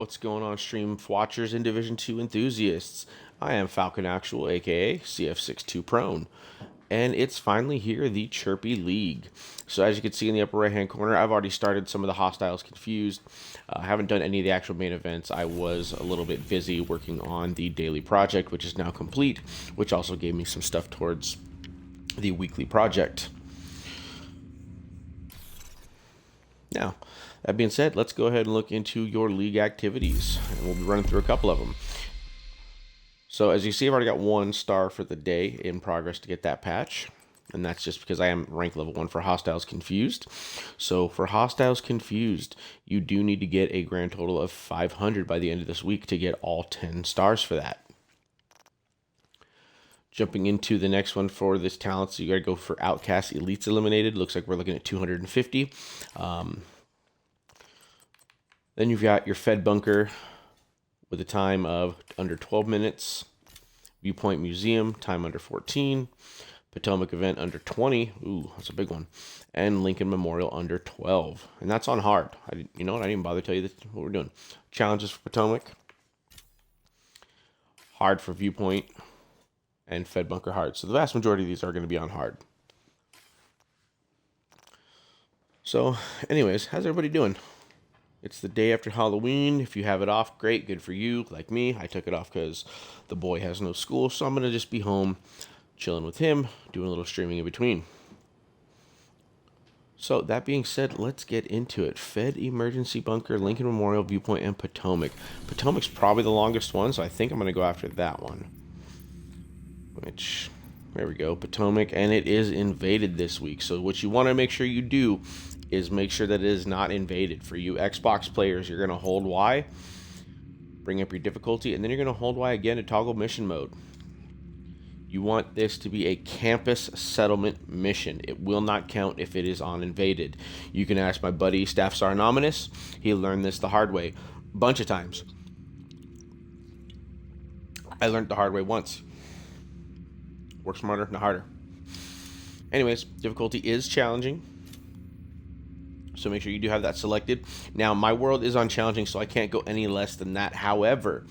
What's going on, stream watchers and Division 2 enthusiasts? I am Falcon Actual, aka CF62 Prone, and it's finally here, the Chirpy League. So as you can see in the upper right hand corner, I've already started some of the hostiles confused. I haven't done any of the actual main events. I was a little bit busy working on the daily project, which is now complete, which also gave me some stuff towards the weekly project. Now, that being said, let's go ahead and look into your league activities, and we'll be running through a couple of them. So as you see, I've already got 1 star for the day in progress to get that patch, and that's just because I am rank level 1 for Hostiles Confused. So for Hostiles Confused, you do need to get a grand total of 500 by the end of this week to get all 10 stars for that. Jumping into the next one for this talent, so you gotta go for Outcast Elites Eliminated. Looks like we're looking at 250. Then you've got your Fed Bunker with a time of under 12 minutes. Viewpoint Museum, time under 14. Potomac Event under 20. Ooh, that's a big one. And Lincoln Memorial under 12. And that's on hard. You know what? I didn't even bother to tell you what we're doing. Challenges for Potomac. Hard for Viewpoint. And Fed Bunker hard. So the vast majority of these are going to be on hard. So, anyways, how's everybody doing? It's the day after Halloween. If you have it off, great, good for you. Like me, I took it off because the boy has no school, so I'm going to just be home chilling with him, doing a little streaming in between. So, that being said, let's get into it. Fed Emergency Bunker, Lincoln Memorial, Viewpoint, and Potomac. Potomac's probably the longest one, so I think I'm going to go after that one. Which, there we go, Potomac, and it is invaded this week. So what you want to make sure you do is make sure that it is not invaded. For you Xbox players, you're going to hold Y, bring up your difficulty, and then you're going to hold Y again to toggle mission mode. You want this to be a campus settlement mission. It will not count if it is on invaded. You can ask my buddy Staff Sergeant Anonymous. He learned this the hard way a bunch of times. I learned the hard way once. Work smarter, not harder. Anyways, difficulty is challenging, so make sure you do have that selected. Now, my world is on challenging, so I can't go any less than that. However,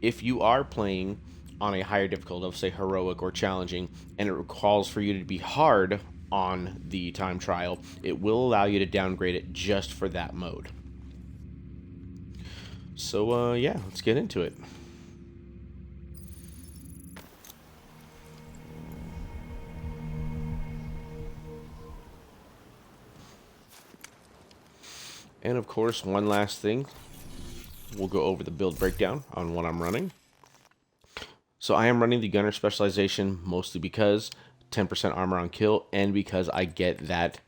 if you are playing on a higher difficulty of, say, heroic or challenging, and it calls for you to be hard on the time trial, it will allow you to downgrade it just for that mode. So, yeah, let's get into it. And of course, one last thing, we'll go over the build breakdown on what I'm running. So I am running the gunner specialization mostly because 10% armor on kill and because I get that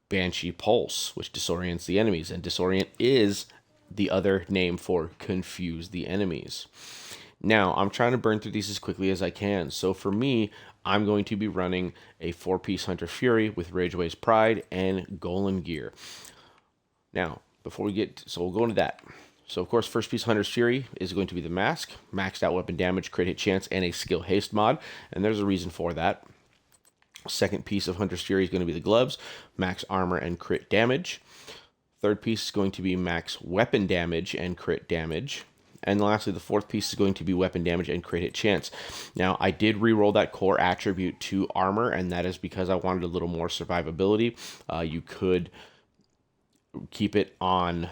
Banshee Pulse, which disorients the enemies. And disorient is the other name for confuse the enemies. Now, I'm trying to burn through these as quickly as I can. So for me, I'm going to be running a 4-piece Hunter Fury with Rageways Pride and Golan gear. Now, before we get, so we'll go into that. So, of course, first piece Hunter's Fury is going to be the mask, maxed out weapon damage, crit hit chance, and a skill haste mod, and there's a reason for that. Second piece of Hunter's Fury is going to be the gloves, max armor and crit damage. Third piece is going to be max weapon damage and crit damage. And lastly, the fourth piece is going to be weapon damage and crit hit chance. Now, I did re-roll that core attribute to armor, and that is because I wanted a little more survivability. You could keep it on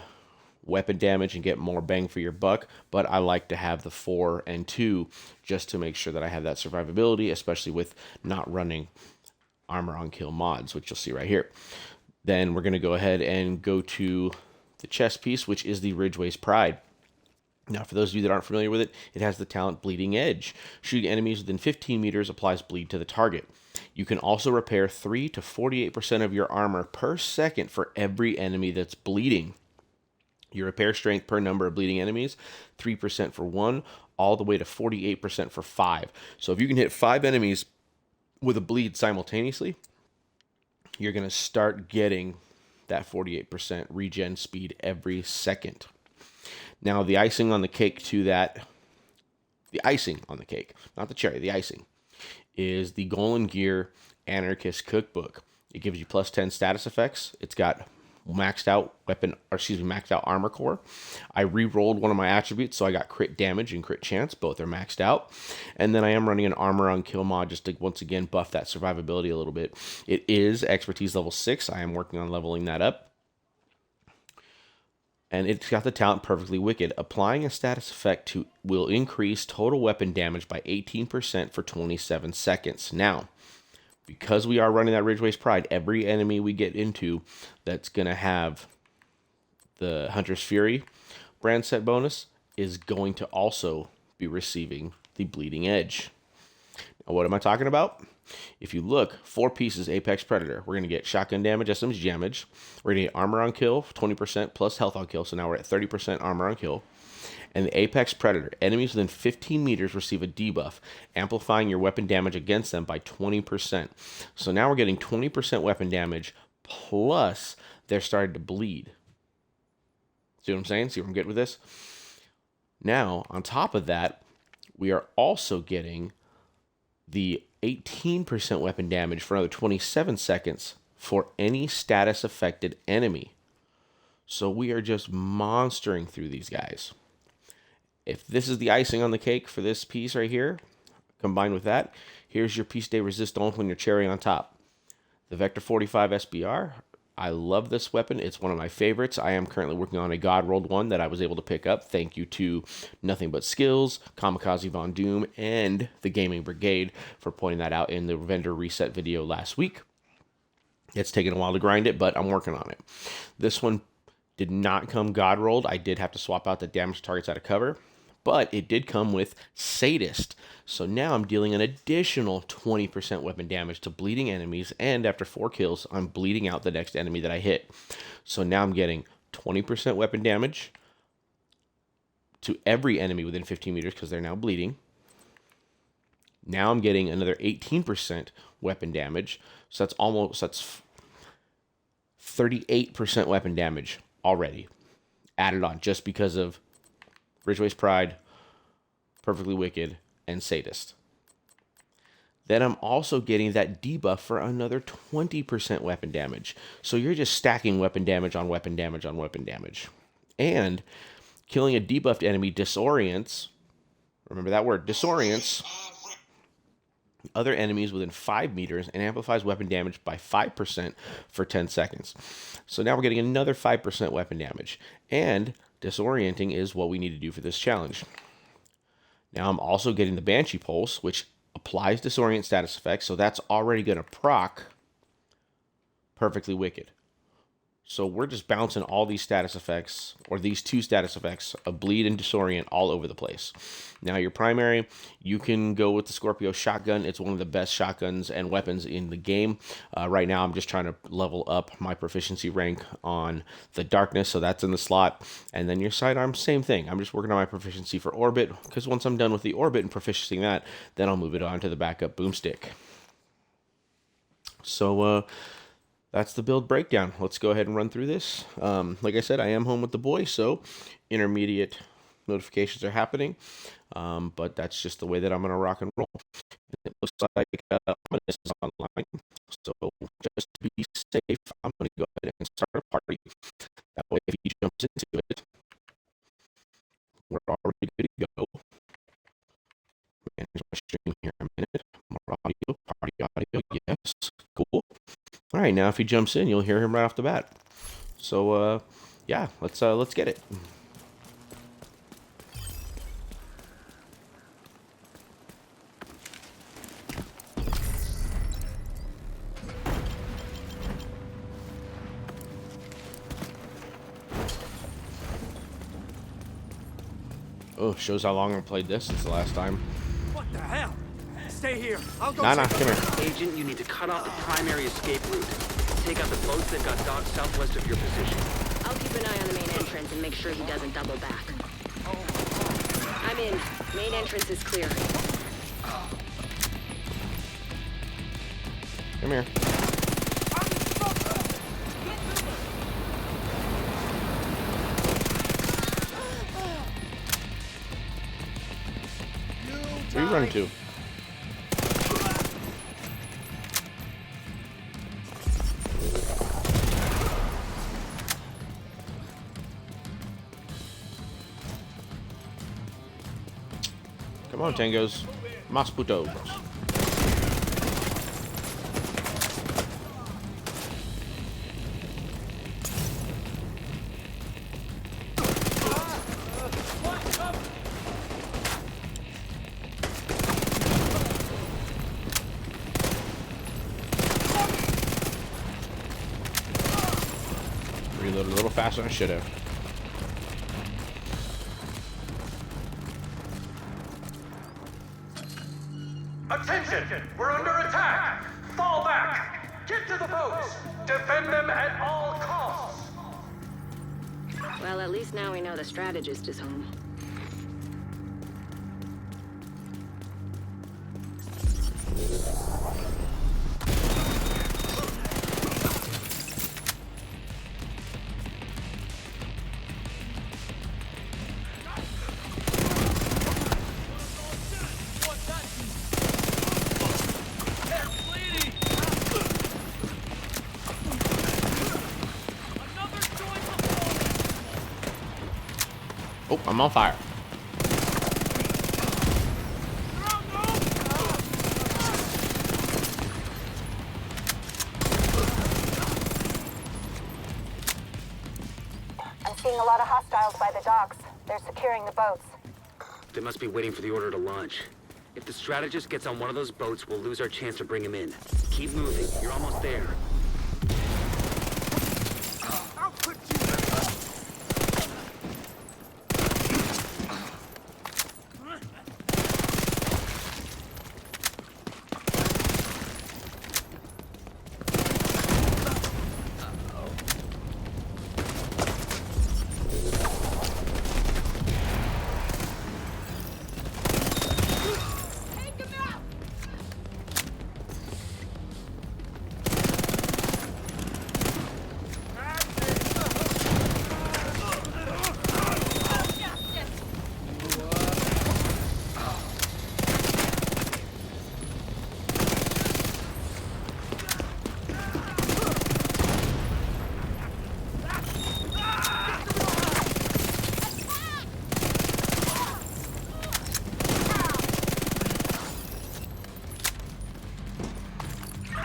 weapon damage and get more bang for your buck, but I like to have the 4 and 2 just to make sure that I have that survivability, especially with not running armor on kill mods, which you'll see right here. Then we're going to go ahead and go to the chest piece, which is the Ridgeway's Pride. Now, for those of you that aren't familiar with it, it has the talent Bleeding Edge. Shooting enemies within 15 meters applies bleed to the target. You can also repair 3 to 48% of your armor per second for every enemy that's bleeding. Your repair strength per number of bleeding enemies, 3% for 1, all the way to 48% for 5. So if you can hit 5 enemies with a bleed simultaneously, you're going to start getting that 48% regen speed every second. Now, the icing on the cake to that, the icing on the cake, not the cherry, the icing, is the Golan Gear Anarchist Cookbook. It gives you plus 10 status effects. It's got maxed out maxed out armor core. I re-rolled one of my attributes, so I got crit damage and crit chance. Both are maxed out. And then I am running an armor on kill mod just to once again buff that survivability a little bit. It is expertise level 6. I am working on leveling that up. And it's got the talent Perfectly Wicked. Applying a status effect will increase total weapon damage by 18% for 27 seconds. Now, because we are running that Ridgeway's Pride, every enemy we get into that's going to have the Hunter's Fury brand set bonus is going to also be receiving the Bleeding Edge. Now, what am I talking about? If you look, 4 pieces Apex Predator. We're going to get shotgun damage, SMG damage. We're going to get armor on kill, 20% plus health on kill. So now we're at 30% armor on kill. And the Apex Predator. Enemies within 15 meters receive a debuff, amplifying your weapon damage against them by 20%. So now we're getting 20% weapon damage, plus they're starting to bleed. See what I'm saying? See where I'm getting with this? Now, on top of that, we are also getting the 18% weapon damage for another 27 seconds for any status affected enemy. So we are just monstering through these guys. If this is the icing on the cake for this piece right here, combined with that, here's your piece de resistance when your cherry on top. The Vector 45 SBR. I love this weapon. It's one of my favorites. I am currently working on a God rolled one that I was able to pick up. Thank you to Nothing But Skills, Kamikaze Von Doom, and the Gaming Brigade for pointing that out in the vendor reset video last week. It's taken a while to grind it, but I'm working on it. This one did not come God rolled. I did have to swap out the damage targets out of cover, but it did come with Sadist. So now I'm dealing an additional 20% weapon damage to bleeding enemies, and after 4 kills, I'm bleeding out the next enemy that I hit. So now I'm getting 20% weapon damage to every enemy within 15 meters because they're now bleeding. Now I'm getting another 18% weapon damage. So that's 38% weapon damage already added on just because of Ridgeway's Pride, Perfectly Wicked, and Sadist. Then I'm also getting that debuff for another 20% weapon damage. So you're just stacking weapon damage on weapon damage on weapon damage. And killing a debuffed enemy disorients, remember that word, disorients, other enemies within 5 meters and amplifies weapon damage by 5% for 10 seconds. So now we're getting another 5% weapon damage. And disorienting is what we need to do for this challenge. Now I'm also getting the Banshee Pulse, which applies disorient status effects, so that's already going to proc Perfectly Wicked. So we're just bouncing all these status effects, or these 2 status effects of Bleed and Disorient all over the place. Now your primary, you can go with the Scorpio shotgun. It's one of the best shotguns and weapons in the game. Right now I'm just trying to level up my proficiency rank on the Darkness, so that's in the slot. And then your sidearm, same thing. I'm just working on my proficiency for Orbit, because once I'm done with the Orbit and proficiencying that, then I'll move it on to the backup Boomstick. So, that's the build breakdown. Let's go ahead and run through this. Like I said, I am home with the boy, so intermediate notifications are happening. But that's just the way that I'm going to rock and roll. It looks like this is online. So just to be safe, I'm going to go ahead and start a party. That way, if he jumps into it, we're already good to go. Manage my stream here in a minute. More audio, party audio, yes, cool. All right, now if he jumps in, you'll hear him right off the bat. So, yeah, let's get it. Oh, shows how long I played this since the last time. What the hell? Stay here. I'll go. Nah, come here. Agent, you need to cut off the primary escape route. Take out the boats that got docked southwest of your position. I'll keep an eye on the main entrance and make sure he doesn't double back. I'm in. Main entrance is clear. Come here. Where are you running to? Come on, tangos. Mas putos. Reload a little faster than I should have. Attention! We're under attack! Fall back! Get to the boats! Defend them at all costs! Well, at least now we know the strategist is home. Oh, I'm on fire. I'm seeing a lot of hostiles by the docks. They're securing the boats. They must be waiting for the order to launch. If the strategist gets on one of those boats, we'll lose our chance to bring him in. Keep moving. You're almost there. I'll put you.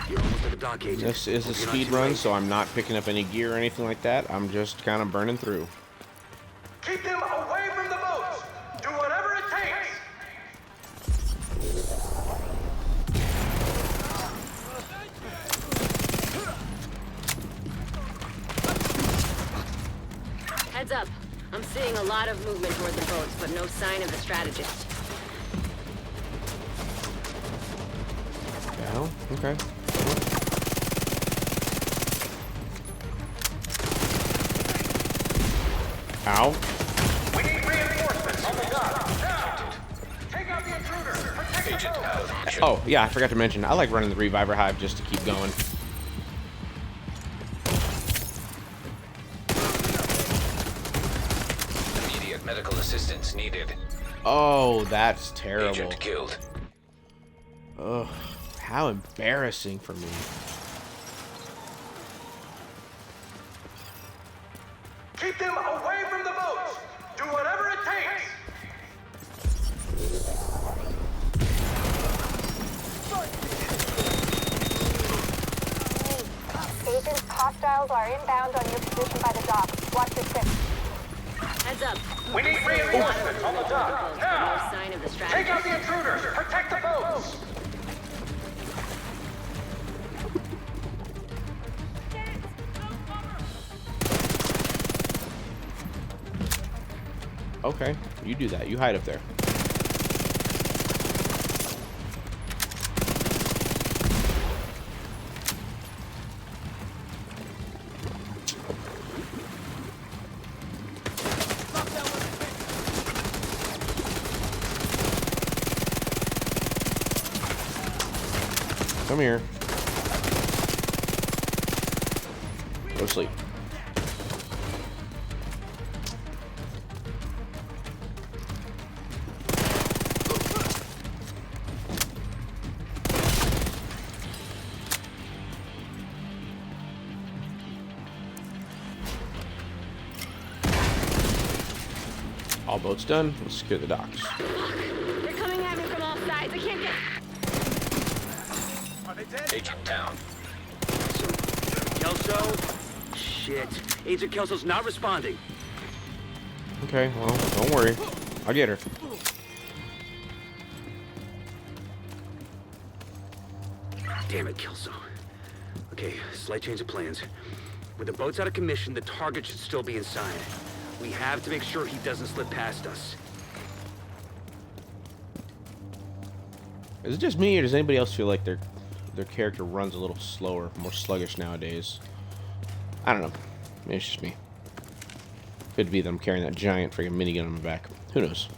You're almost at the dock, Agent. This is a Hope you're not speed too run, late. so I'm not picking up any gear or anything like that. I'm just kind of burning through. Keep them away from the boats! Do whatever it takes! Heads up. I'm seeing a lot of movement toward the boats, but no sign of the strategist. Yeah, okay. Ow. We need reinforcements on the dock! Now! Take out the intruders! Protect the boats! Oh, yeah, I forgot to mention. I like running the Reviver Hive just to keep going. Immediate medical assistance needed. Oh, that's terrible. Agent killed. Ugh, how embarrassing for me. Keep them away from the boats! Do whatever it takes! Agents, hostiles are inbound on your position by the dock. Watch your six. Heads up. We need reinforcements on the dock! No Now! sign of the Take out strategist. the intruders! Protect the boats! Okay, you do that. You hide up there. Come here. Go to sleep. All boats done. Let's secure the docks. They're coming Guys, I can't get... Are they dead? Agent down. Kelso? Shit. Agent Kelso's not responding. Okay, well, don't worry. I'll get her. Damn it, Kelso. Okay, slight change of plans. With the boats out of commission, the target should still be inside. We have to make sure he doesn't slip past us. Is it just me, or does anybody else feel like their character runs a little slower, more sluggish nowadays? I don't know. Maybe it's just me. Could be that I'm carrying that giant freaking minigun on my back. Who knows?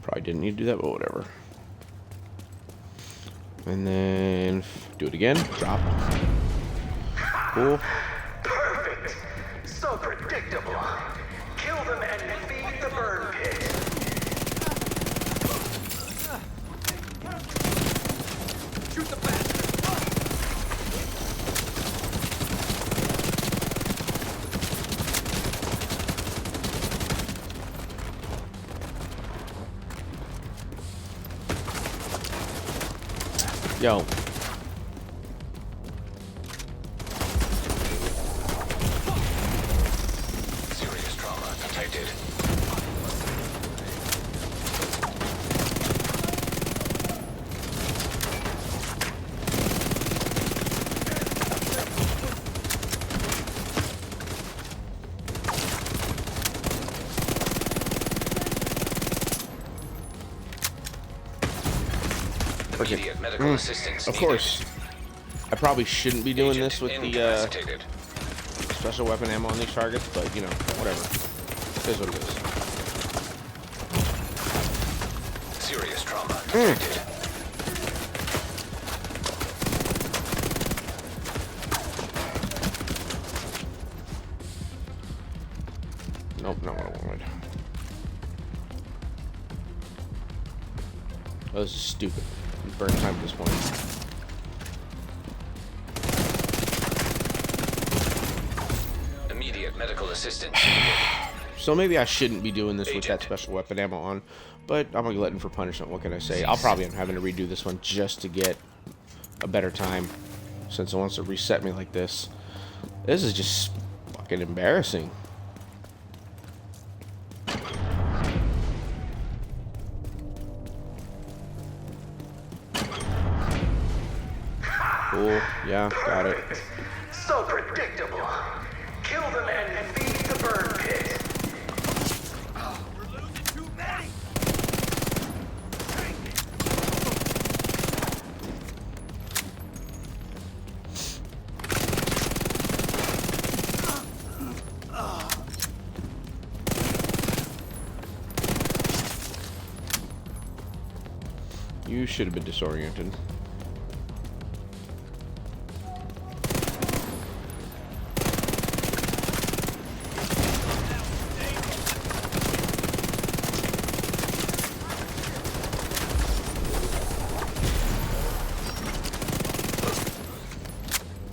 Probably didn't need to do that, but whatever. And then do it again. Drop. Cool. Perfect. So predictable. Kill them and feed the burn pit. Shoot the bastard! Yo. Serious trauma detected. Immediate medical assistance Of needed. course. I probably shouldn't be doing Agent this with the incapacitated. special weapon ammo on these targets, but you know, whatever. It is what it is. Serious trauma detected. Nope, not what I wanted. Oh, this is stupid. Burn time at this point. Immediate medical assistance needed. So maybe I shouldn't be doing this with that Agent. special weapon ammo on, but I'm a glutton for punishment. What can I say? I'll probably end up having to redo this one just to get a better time, since it wants to reset me like this. This is just fucking embarrassing. Cool. Yeah, got it. Perfect. So predictable. Kill them and feed the burn pit. We're losing too many! You should have been disoriented.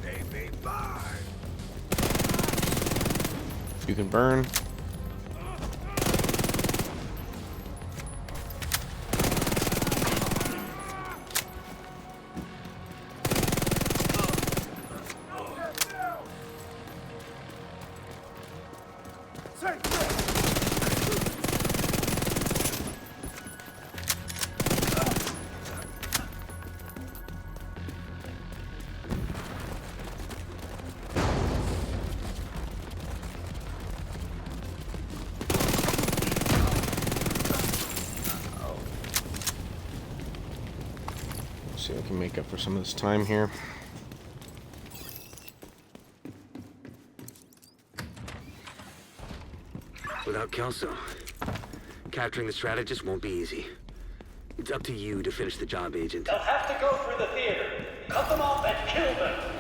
Baby, burn! You can burn. See if I can make up for some of this time here. Without Kelso, capturing the strategist won't be easy. It's up to you to finish the job, Agent. They'll have to go through the theater. Cut them off and kill them.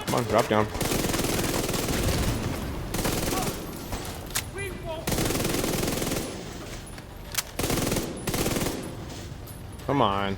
Come on, drop down. Come on.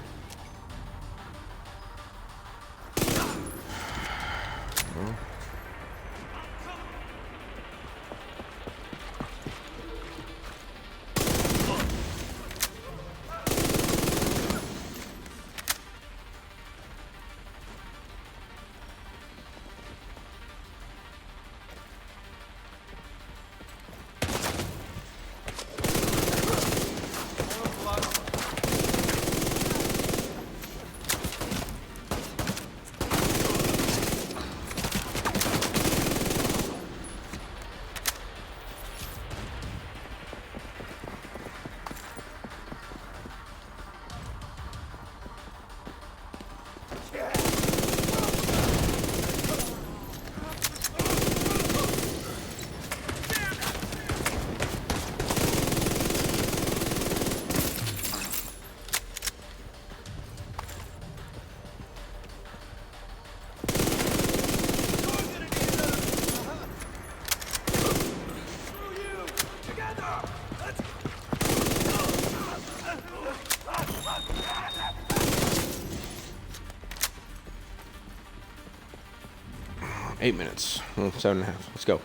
Eight minutes. Well, 7.5. Let's go.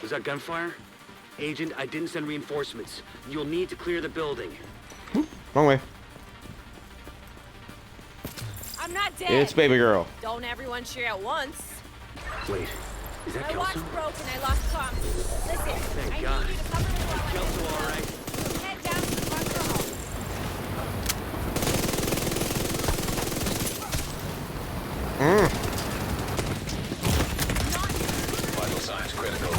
Was that gunfire? Agent, I didn't send reinforcements. You'll need to clear the building. Wrong way. I'm not dead. It's baby girl. Don't everyone cheer at once. Wait, is that My watch Kelso? broke and I lost comms. Listen, Thank I God. need you to cover me while I Kelso, all right? head down to the bunker hall. Vital signs critical.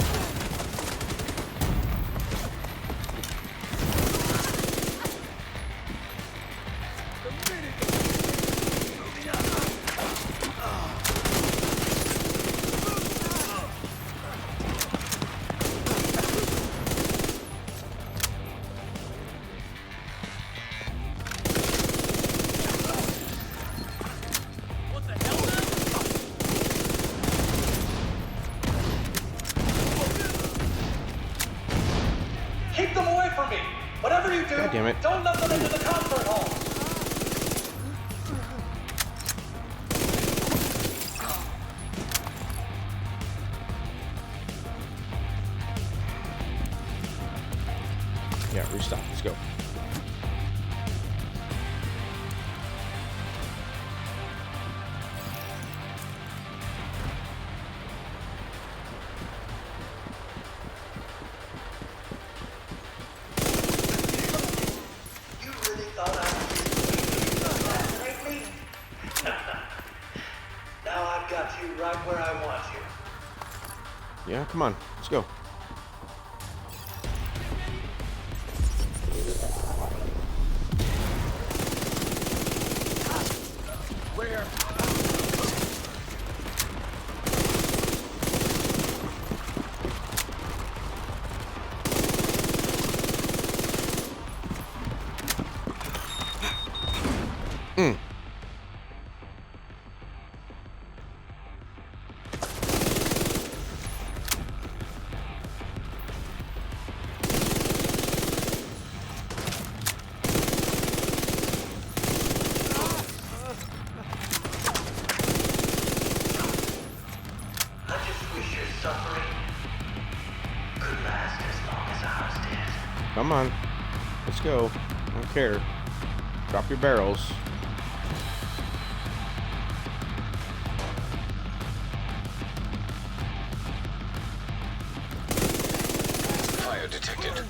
Keep them away from me! Whatever you do, God damn it. don't let them into the concert hall! Yeah, restock. Let's go. You really thought I was that lately? Now I've got you right where I want you. Yeah, come on. Let's go. I just wish your suffering could last as long as ours did. Come on. Let's go. I don't care. Drop your barrels. Fire detected.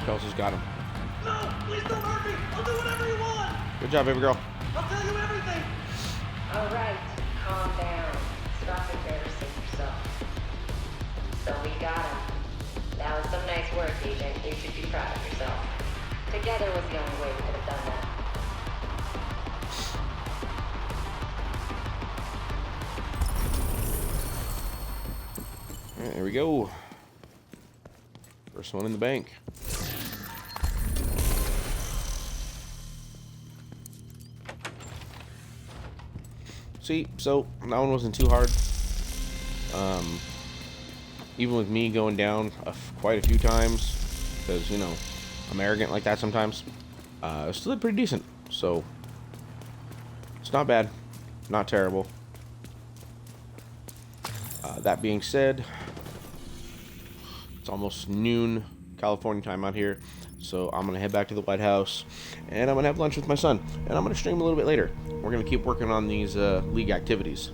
Kelsey's got him. No, please don't hurt me. I'll do whatever you want. Good job, baby girl. I'll tell you everything. All right, calm down. Stop embarrassing yourself. So we got him. That was some nice work, Agent. You should be proud of yourself. Together was the only way we could have done that. All right, there we go. First one in the bank. See, so that one wasn't too hard. Even with me going down quite a few times, because, you know, I'm arrogant like that sometimes, it still did pretty decent. So, it's not bad. Not terrible. That being said, it's almost noon California time out here, so I'm gonna head back to the White House and I'm gonna have lunch with my son, and I'm gonna stream a little bit later. We're gonna keep working on these league activities,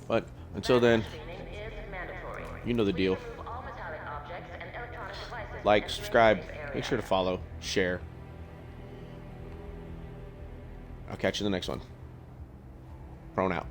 but until then, you know the deal. Like, subscribe, make sure to follow, share. I'll catch you in the next one. Prone out.